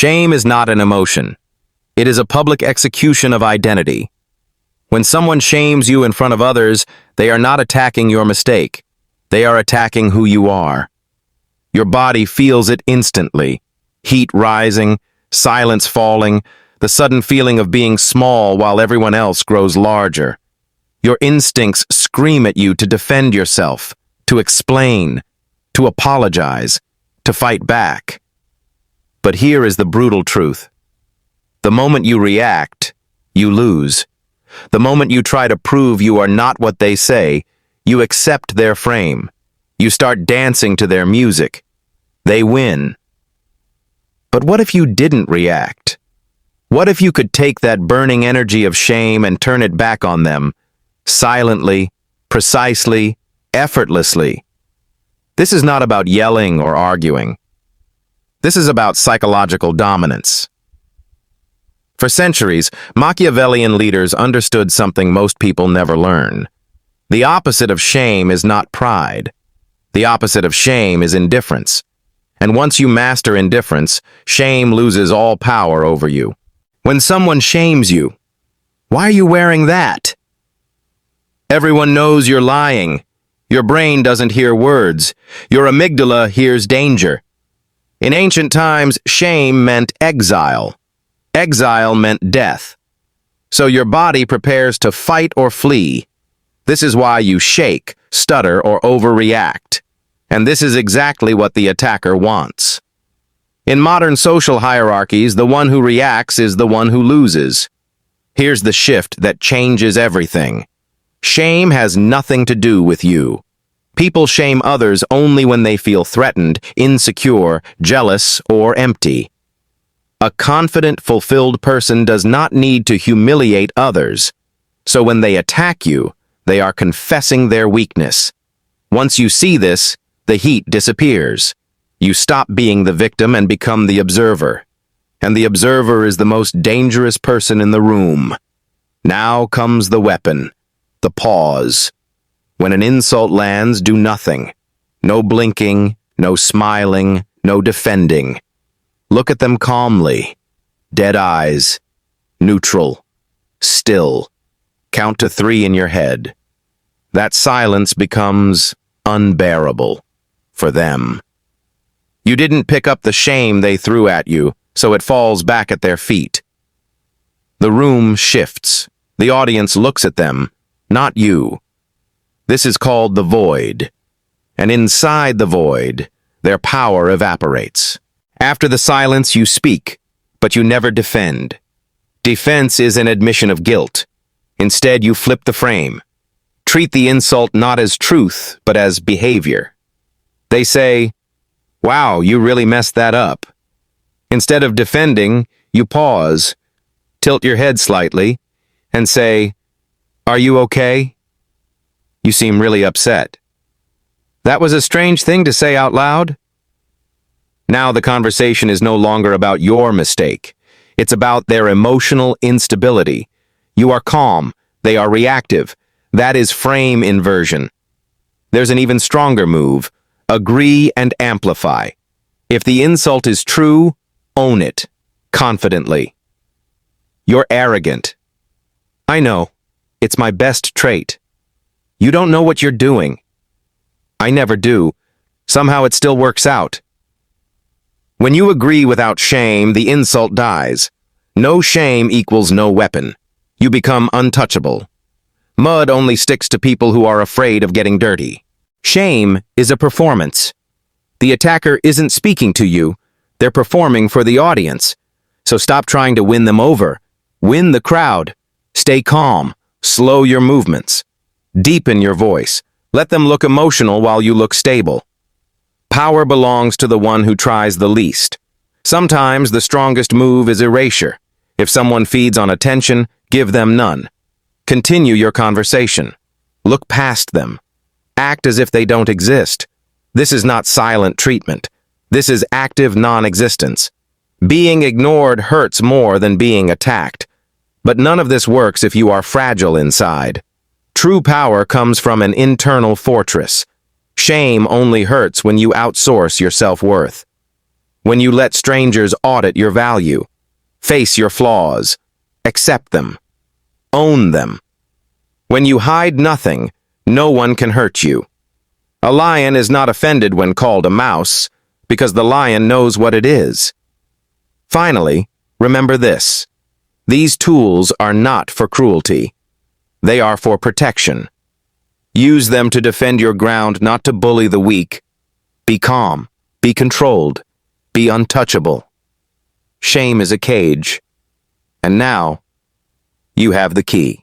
Shame is not an emotion. It is a public execution of identity. When someone shames you in front of others, they are not attacking your mistake. They are attacking who you are. Your body feels it instantly. Heat rising, silence falling, the sudden feeling of being small while everyone else grows larger. Your instincts scream at you to defend yourself, to explain, to apologize, to fight back. But here is the brutal truth. The moment you react, you lose. The moment you try to prove you are not what they say, you accept their frame. You start dancing to their music. They win. But what if you didn't react? What if you could take that burning energy of shame and turn it back on them, silently, precisely, effortlessly? This is not about yelling or arguing. This is about psychological dominance. For centuries, Machiavellian leaders understood something most people never learn. The opposite of shame is not pride. The opposite of shame is indifference. And once you master indifference, shame loses all power over you. When someone shames you, "Why are you wearing that?" Everyone knows you're lying. Your brain doesn't hear words. Your amygdala hears danger. In ancient times, shame meant exile. Exile meant death. So your body prepares to fight or flee. This is why you shake, stutter, or overreact. And this is exactly what the attacker wants. In modern social hierarchies, the one who reacts is the one who loses. Here's the shift that changes everything. Shame has nothing to do with you. People shame others only when they feel threatened, insecure, jealous, or empty. A confident, fulfilled person does not need to humiliate others. So when they attack you, they are confessing their weakness. Once you see this, the heat disappears. You stop being the victim and become the observer. And the observer is the most dangerous person in the room. Now comes the weapon, the pause. When an insult lands, do nothing. No blinking, no smiling, no defending. Look at them calmly. Dead eyes. Neutral. Still. Count to 3 in your head. That silence becomes unbearable for them. You didn't pick up the shame they threw at you, so it falls back at their feet. The room shifts. The audience looks at them, not you. This is called the void. And inside the void, their power evaporates. After the silence, you speak, but you never defend. Defense is an admission of guilt. Instead, you flip the frame. Treat the insult not as truth, but as behavior. They say, "Wow, you really messed that up." Instead of defending, you pause, tilt your head slightly, and say, "Are you okay? You seem really upset." That was a strange thing to say out loud. Now the conversation is no longer about your mistake. It's about their emotional instability. You are calm. They are reactive. That is frame inversion. There's an even stronger move. Agree and amplify. If the insult is true, own it, confidently. You're arrogant. I know. It's my best trait. You don't know what you're doing. I never do. Somehow it still works out. When you agree without shame, the insult dies. No shame equals no weapon. You become untouchable. Mud only sticks to people who are afraid of getting dirty. Shame is a performance. The attacker isn't speaking to you. They're performing for the audience. So stop trying to win them over. Win the crowd. Stay calm. Slow your movements. Deepen your voice. Let them look emotional while you look stable. Power belongs to the one who tries the least. Sometimes the strongest move is erasure. If someone feeds on attention, give them none. Continue your conversation. Look past them. Act as if they don't exist. This is not silent treatment. This is active non-existence. Being ignored hurts more than being attacked. But none of this works if you are fragile inside. True power comes from an internal fortress. Shame only hurts when you outsource your self-worth. When you let strangers audit your value, face your flaws, accept them, own them. When you hide nothing, no one can hurt you. A lion is not offended when called a mouse, because the lion knows what it is. Finally, remember this. These tools are not for cruelty. They are for protection. Use them to defend your ground, not to bully the weak. Be calm, be controlled, be untouchable. Shame is a cage. And now, you have the key.